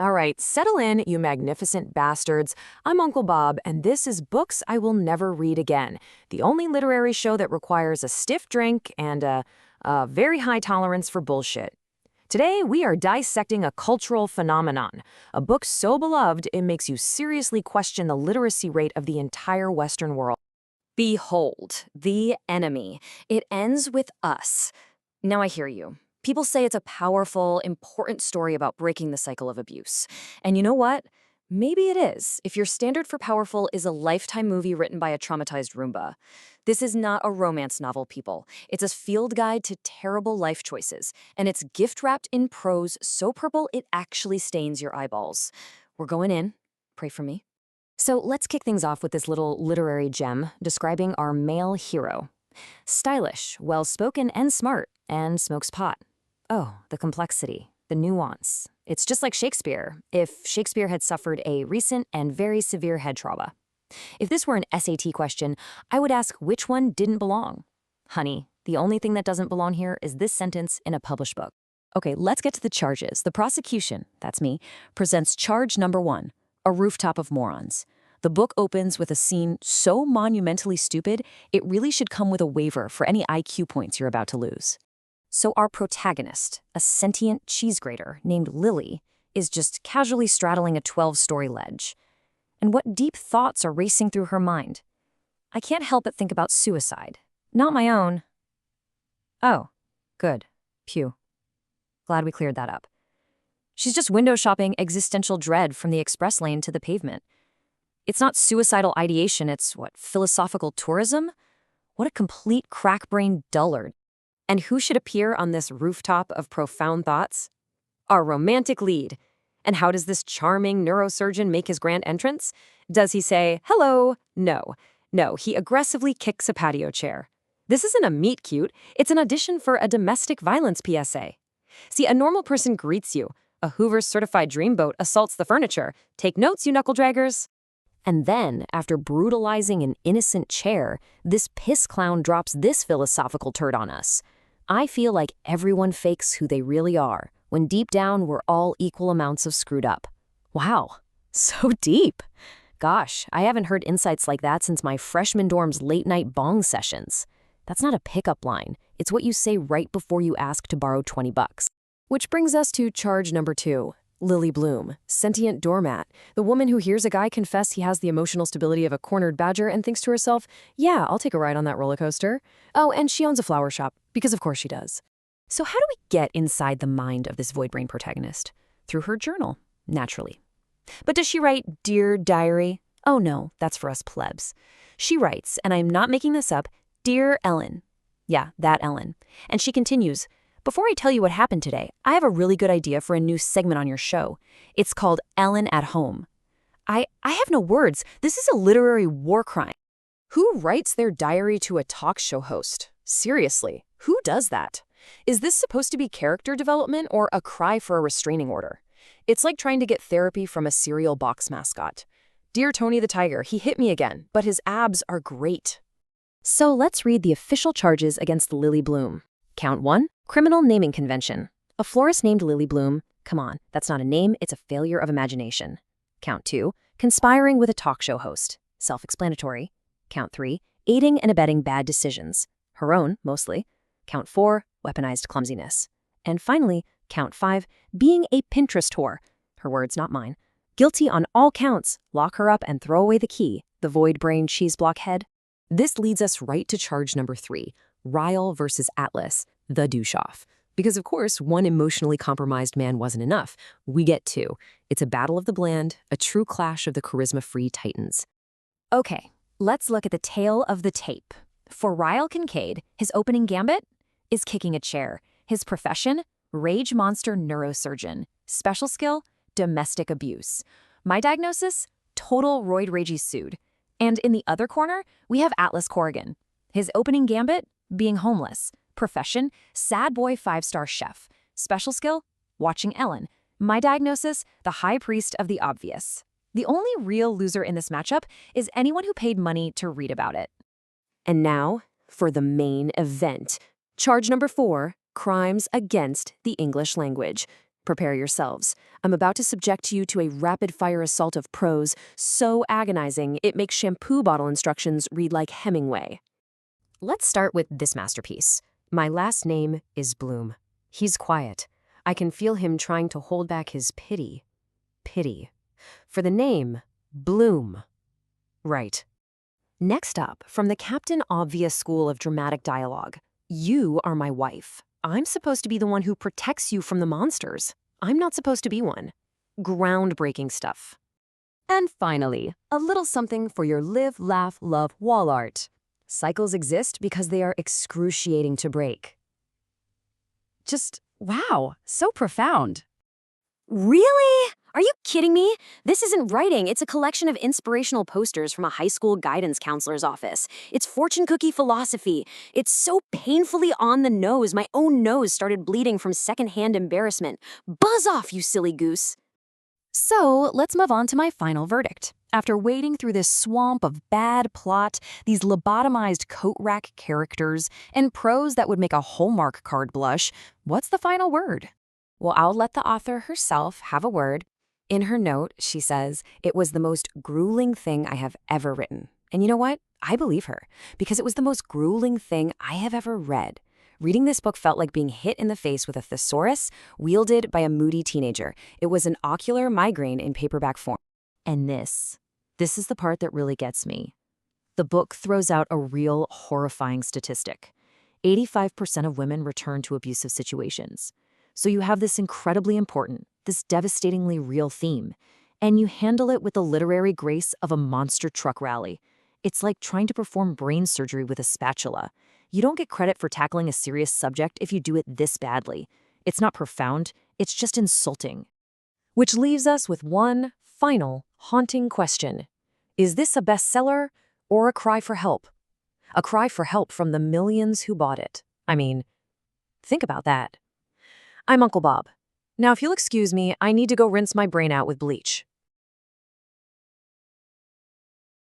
All right, settle in, you magnificent bastards. I'm Uncle Bob, and this is Books I Will Never Read Again, the only literary show that requires a stiff drink and a very high tolerance for bullshit. Today, we are dissecting a cultural phenomenon, a book so beloved it makes you seriously question the literacy rate of the entire Western world. Behold, the enemy. It ends with us. Now I hear you. People say it's a powerful, important story about breaking the cycle of abuse. And you know what? Maybe it is, if your standard for powerful is a Lifetime movie written by a traumatized Roomba. This is not a romance novel, people. It's a field guide to terrible life choices, and it's gift-wrapped in prose so purple it actually stains your eyeballs. We're going in. Pray for me. So let's kick things off with this little literary gem describing our male hero. Stylish, well-spoken and smart, and smokes pot. Oh, the complexity, the nuance. It's just like Shakespeare, if Shakespeare had suffered a recent and very severe head trauma. If this were an SAT question, I would ask which one didn't belong. Honey, the only thing that doesn't belong here is this sentence in a published book. Okay, let's get to the charges. The prosecution, that's me, presents charge number 1, a rooftop of morons. The book opens with a scene so monumentally stupid, it really should come with a waiver for any IQ points you're about to lose. So our protagonist, a sentient cheese grater named Lily, is just casually straddling a 12-story ledge. And what deep thoughts are racing through her mind? I can't help but think about suicide. Not my own. Oh, good. Phew. Glad we cleared that up. She's just window shopping existential dread from the express lane to the pavement. It's not suicidal ideation, it's philosophical tourism? What a complete crack-brained dullard. And who should appear on this rooftop of profound thoughts? Our romantic lead. And how does this charming neurosurgeon make his grand entrance? Does he say, hello? No, he aggressively kicks a patio chair. This isn't a meet cute, it's an audition for a domestic violence PSA. See, a normal person greets you. A Hoover certified dreamboat assaults the furniture. Take notes, you knuckle draggers. And then, after brutalizing an innocent chair, this piss clown drops this philosophical turd on us. I feel like everyone fakes who they really are, when deep down we're all equal amounts of screwed up. Wow, so deep. Gosh, I haven't heard insights like that since my freshman dorm's late-night bong sessions. That's not a pickup line. It's what you say right before you ask to borrow $20. Which brings us to charge number 2. Lily Bloom, sentient doormat, the woman who hears a guy confess he has the emotional stability of a cornered badger and thinks to herself, yeah, I'll take a ride on that roller coaster. Oh, and she owns a flower shop, because of course she does. So how do we get inside the mind of this void brain protagonist? Through her journal, naturally. But does she write, Dear Diary? Oh no, that's for us plebs. She writes, and I'm not making this up, Dear Ellen. Yeah, that Ellen. And she continues, before I tell you what happened today, I have a really good idea for a new segment on your show. It's called Ellen at Home. I have no words. This is a literary war crime. Who writes their diary to a talk show host? Seriously, who does that? Is this supposed to be character development or a cry for a restraining order? It's like trying to get therapy from a cereal box mascot. Dear Tony the Tiger, he hit me again, but his abs are great. So let's read the official charges against Lily Bloom. Count 1. Criminal naming convention. A florist named Lily Bloom. Come on, that's not a name, it's a failure of imagination. Count 2. Conspiring with a talk show host. Self-explanatory. Count 3. Aiding and abetting bad decisions. Her own, mostly. Count 4. Weaponized clumsiness. And finally, count 5. Being a Pinterest whore. Her words, not mine. Guilty on all counts. Lock her up and throw away the key. The void-brained cheese block head. This leads us right to charge number 3. Ryle versus Atlas, the douche-off. Because of course, one emotionally compromised man wasn't enough. We get 2. It's a battle of the bland, a true clash of the charisma-free titans. Okay, let's look at the tale of the tape. For Ryle Kincaid, his opening gambit is kicking a chair. His profession, rage monster neurosurgeon. Special skill, domestic abuse. My diagnosis, total roid ragey sued. And in the other corner, we have Atlas Corrigan. His opening gambit, being homeless. Profession, sad boy 5-star chef. Special skill, watching Ellen. My diagnosis, the high priest of the obvious. The only real loser in this matchup is anyone who paid money to read about it. And now, for the main event. Charge number 4, crimes against the English language. Prepare yourselves. I'm about to subject you to a rapid-fire assault of prose so agonizing it makes shampoo bottle instructions read like Hemingway. Let's start with this masterpiece. My last name is Bloom. He's quiet. I can feel him trying to hold back his pity. Pity. For the name, Bloom. Right. Next up, from the Captain Obvious School of Dramatic Dialogue. You are my wife. I'm supposed to be the one who protects you from the monsters. I'm not supposed to be one. Groundbreaking stuff. And finally, a little something for your live, laugh, love wall art. Cycles exist because they are excruciating to break. Just, wow, so profound. Really? Are you kidding me? This isn't writing, it's a collection of inspirational posters from a high school guidance counselor's office. It's fortune cookie philosophy. It's so painfully on the nose, my own nose started bleeding from secondhand embarrassment. Buzz off, you silly goose. So, let's move on to my final verdict. After wading through this swamp of bad plot, these lobotomized coat rack characters, and prose that would make a Hallmark card blush, what's the final word? Well, I'll let the author herself have a word. In her note, she says, "It was the most grueling thing I have ever written." And you know what? I believe her, because it was the most grueling thing I have ever read. Reading this book felt like being hit in the face with a thesaurus wielded by a moody teenager. It was an ocular migraine in paperback form. And this is the part that really gets me. The book throws out a real horrifying statistic. 85% of women return to abusive situations. So you have this incredibly important, this devastatingly real theme, and you handle it with the literary grace of a monster truck rally. It's like trying to perform brain surgery with a spatula. You don't get credit for tackling a serious subject if you do it this badly. It's not profound, it's just insulting. Which leaves us with one final, haunting question. Is this a bestseller or a cry for help? A cry for help from the millions who bought it. I mean, think about that. I'm Uncle Bob. Now, if you'll excuse me, I need to go rinse my brain out with bleach.